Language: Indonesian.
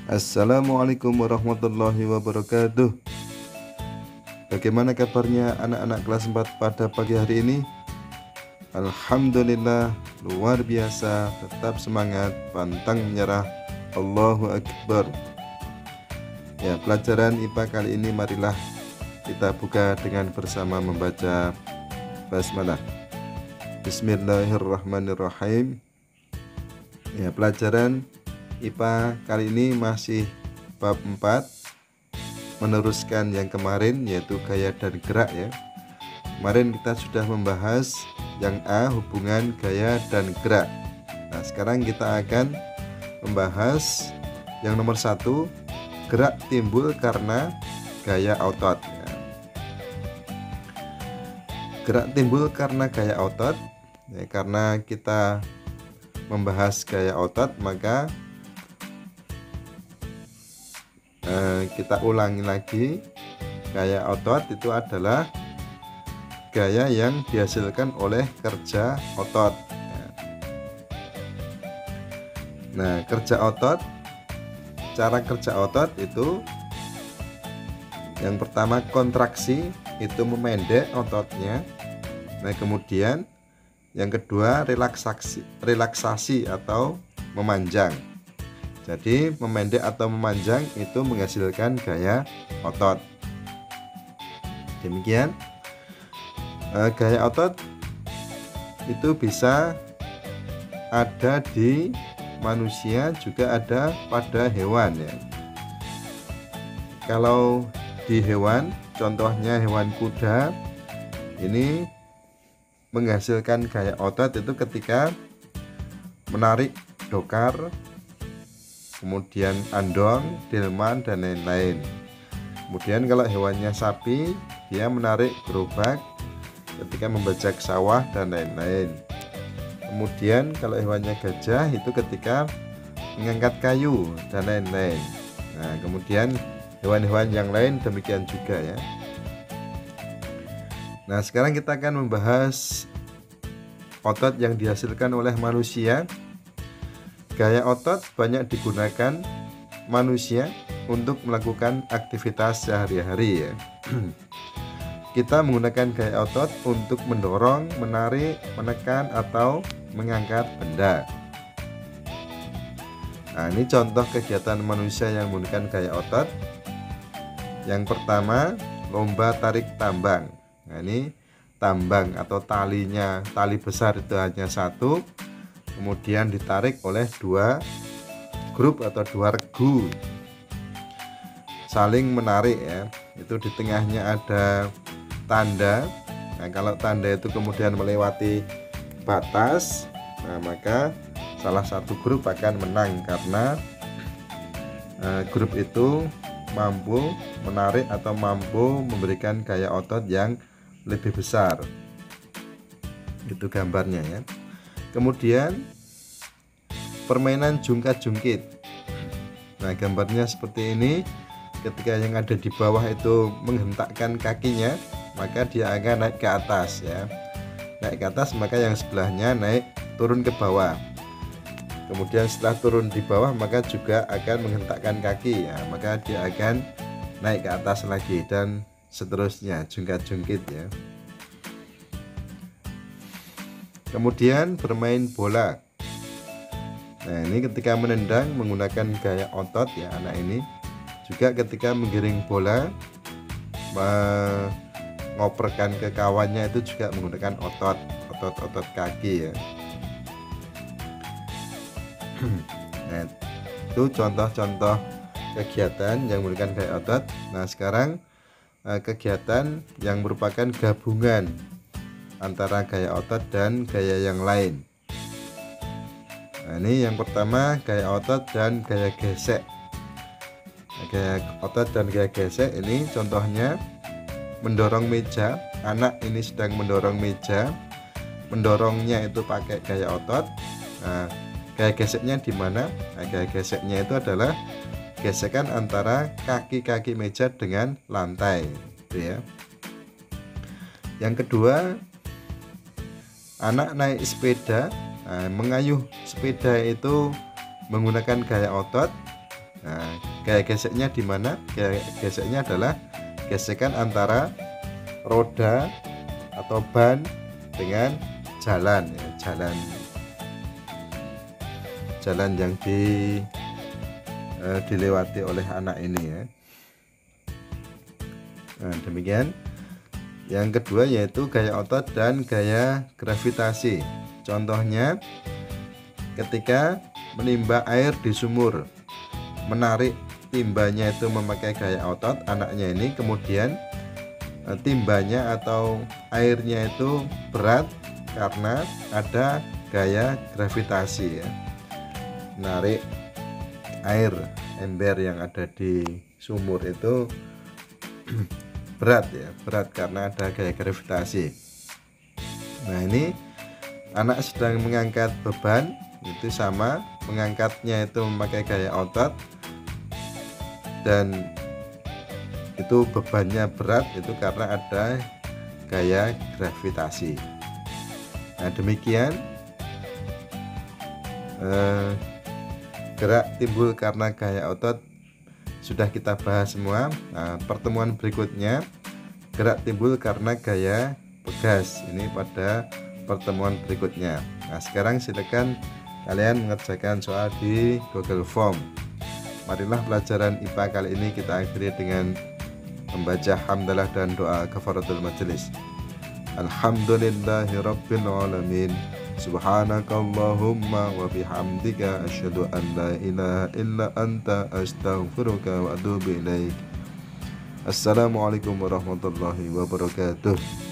Assalamualaikum warahmatullahi wabarakatuh. Bagaimana kabarnya anak-anak kelas 4 pada pagi hari ini? Alhamdulillah, luar biasa, tetap semangat, pantang menyerah. Allahu Akbar. Ya, pelajaran IPA kali ini marilah kita buka dengan bersama membaca basmalah. Bismillahirrahmanirrahim. Ya, pelajaran IPA kali ini masih bab 4, meneruskan yang kemarin, yaitu gaya dan gerak ya. Kemarin kita sudah membahas yang A, hubungan gaya dan gerak. Nah, sekarang kita akan membahas yang nomor 1, gerak timbul karena gaya otot ya. Gerak timbul karena gaya otot ya, karena kita membahas gaya otot, maka kita ulangi lagi. Gaya otot itu adalah gaya yang dihasilkan oleh kerja otot. Nah, kerja otot, cara kerja otot itu yang pertama kontraksi, itu memendek ototnya. Nah, kemudian yang kedua relaksasi atau memanjang. Jadi memendek atau memanjang itu menghasilkan gaya otot. Demikian. Gaya otot itu bisa ada di manusia, juga ada pada hewan ya. Kalau di hewan, contohnya hewan kuda, ini menghasilkan gaya otot itu ketika menarik dokar, kemudian andong, delman, dan lain-lain. Kemudian kalau hewannya sapi, dia menarik gerobak ketika membajak sawah dan lain-lain. Kemudian kalau hewannya gajah, itu ketika mengangkat kayu dan lain-lain. Nah, kemudian hewan-hewan yang lain demikian juga ya. Nah, sekarang kita akan membahas otot yang dihasilkan oleh manusia. Gaya otot banyak digunakan manusia untuk melakukan aktivitas sehari-hari ya. Kita menggunakan gaya otot untuk mendorong, menarik, menekan, atau mengangkat benda. Nah, ini contoh kegiatan manusia yang menggunakan gaya otot. Yang pertama, lomba tarik tambang. Nah, ini tambang atau talinya, tali besar itu hanya satu, kemudian ditarik oleh dua grup atau dua regu, saling menarik ya. Itu di tengahnya ada tanda. Nah, kalau tanda itu kemudian melewati batas, nah maka salah satu grup akan menang karena grup itu mampu menarik atau mampu memberikan gaya otot yang lebih besar. Itu gambarnya ya. Kemudian permainan jungkat-jungkit. Nah, gambarnya seperti ini. Ketika yang ada di bawah itu menghentakkan kakinya, maka dia akan naik ke atas ya. Naik ke atas, maka yang sebelahnya turun ke bawah. Kemudian setelah turun di bawah, maka juga akan menghentakkan kaki ya, maka dia akan naik ke atas lagi, dan seterusnya, jungkat-jungkit ya. Kemudian bermain bola. Nah, ini ketika menendang menggunakan gaya otot ya anak ini. Juga ketika menggiring bola, mengoperkan ke kawannya, itu juga menggunakan otot kaki ya. Nah, itu contoh-contoh kegiatan yang menggunakan gaya otot. Nah, sekarang kegiatan yang merupakan gabungan antara gaya otot dan gaya yang lain. Nah, ini yang pertama, gaya otot dan gaya gesek. Nah, gaya otot dan gaya gesek ini contohnya mendorong meja. Anak ini sedang mendorong meja, mendorongnya itu pakai gaya otot. Nah, gaya geseknya di mana? Nah, gaya geseknya itu adalah gesekan antara kaki-kaki meja dengan lantai, gitu ya. Yang kedua, anak naik sepeda. Nah, mengayuh sepeda itu menggunakan gaya otot. Nah, gaya geseknya di mana? Gaya geseknya adalah gesekan antara roda atau ban dengan jalan ya, jalan yang dilewati oleh anak ini ya. Nah, demikian. Yang kedua yaitu gaya otot dan gaya gravitasi. Contohnya ketika menimba air di sumur, menarik timbanya itu memakai gaya otot anaknya ini, kemudian timbanya atau airnya itu berat karena ada gaya gravitasi ya. Menarik air ember yang ada di sumur itu berat karena ada gaya gravitasi. Nah, ini anak sedang mengangkat beban, itu sama, mengangkatnya itu memakai gaya otot dan itu bebannya berat itu karena ada gaya gravitasi. Nah, demikian gerak timbul karena gaya otot sudah kita bahas semua. Nah, pertemuan berikutnya gerak timbul karena gaya pegas, ini pada pertemuan berikutnya. Nah, sekarang silakan kalian mengerjakan soal di Google Form. Marilah pelajaran IPA kali ini kita akhiri dengan membaca hamdalah dan doa kafaratul majelis. Alhamdulillahirabbil alamin. Subhanakallahumma wa bihamdika asyhadu an la ilaha illa anta astaghfiruka wa atubu ilaik. Assalamualaikum warahmatullahi wabarakatuh.